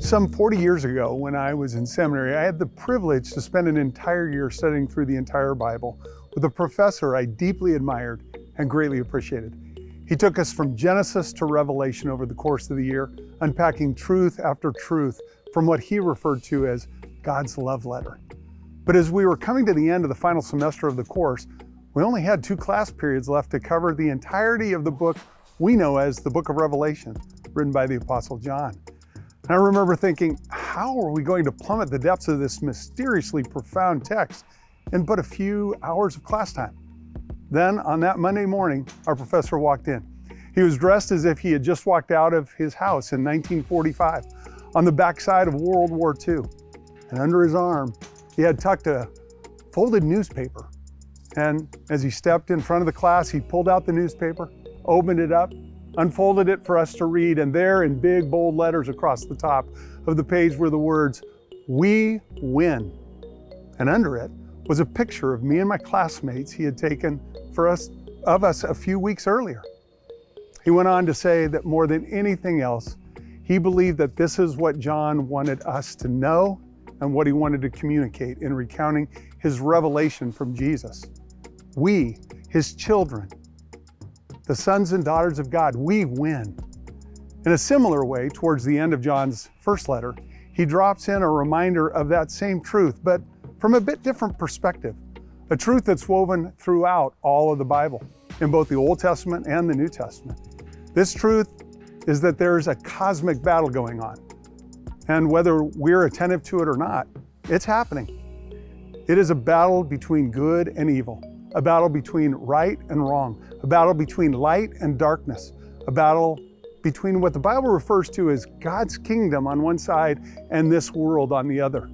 Some 40 years ago, when I was in seminary, I had the privilege to spend an entire year studying through the entire Bible with a professor I deeply admired and greatly appreciated. He took us from Genesis to Revelation over the course of the year, unpacking truth after truth from what he referred to as God's love letter. But as we were coming to the end of the final semester of the course, we only had 2 class periods left to cover the entirety of the book we know as the book of Revelation, written by the Apostle John. And I remember thinking, how are we going to plummet the depths of this mysteriously profound text in but a few hours of class time? Then, on that Monday morning, our professor walked in. He was dressed as if he had just walked out of his house in 1945, on the backside of World War II. And under his arm, he had tucked a folded newspaper. And as he stepped in front of the class, he pulled out the newspaper, opened it up, unfolded it for us to read, and there in big bold letters across the top of the page were the words, "We win." And under it was a picture of me and my classmates he had taken of us a few weeks earlier. He went on to say that more than anything else, he believed that this is what John wanted us to know and what he wanted to communicate in recounting his revelation from Jesus. We, his children, the sons and daughters of God, we win. In a similar way, towards the end of John's first letter, he drops in a reminder of that same truth, but from a bit different perspective, a truth that's woven throughout all of the Bible, in both the Old Testament and the New Testament. This truth is that there's a cosmic battle going on, and whether we're attentive to it or not, it's happening. It is a battle between good and evil, a battle between right and wrong, a battle between light and darkness, a battle between what the Bible refers to as God's kingdom on one side and this world on the other.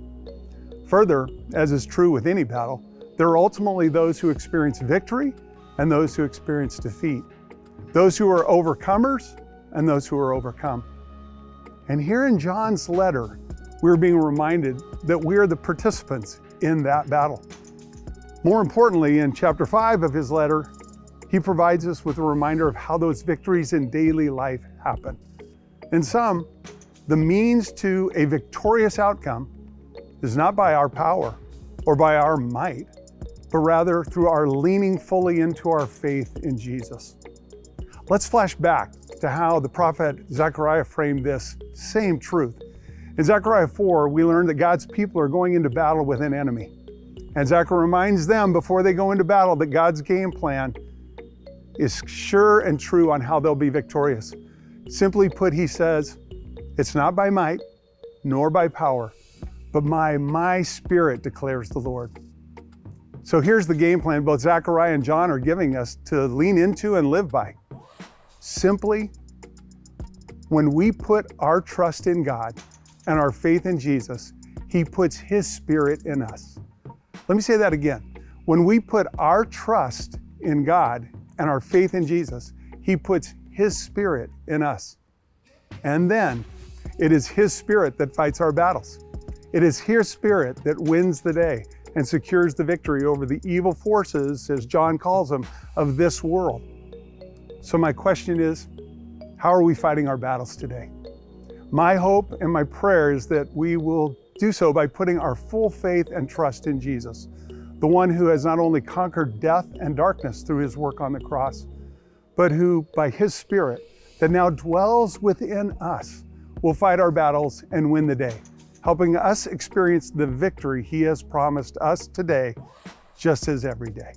Further, as is true with any battle, there are ultimately those who experience victory and those who experience defeat, those who are overcomers and those who are overcome. And here in John's letter, we're being reminded that we are the participants in that battle. More importantly, in chapter 5 of his letter, he provides us with a reminder of how those victories in daily life happen. In sum, the means to a victorious outcome is not by our power or by our might, but rather through our leaning fully into our faith in Jesus. Let's flash back to how the prophet Zechariah framed this same truth. In Zechariah 4, we learn that God's people are going into battle with an enemy. And Zechariah reminds them before they go into battle that God's game plan is sure and true on how they'll be victorious. Simply put, he says, it's not by might nor by power, but by my spirit, declares the Lord. So here's the game plan both Zechariah and John are giving us to lean into and live by. Simply, when we put our trust in God and our faith in Jesus, he puts his spirit in us. Let me say that again. When we put our trust in God and our faith in Jesus, he puts his spirit in us. And then it is his spirit that fights our battles. It is his spirit that wins the day and secures the victory over the evil forces, as John calls them, of this world. So my question is, how are we fighting our battles today? My hope and my prayer is that we will do so by putting our full faith and trust in Jesus, the one who has not only conquered death and darkness through his work on the cross, but who, by his Spirit that now dwells within us, will fight our battles and win the day, helping us experience the victory he has promised us today, just as every day.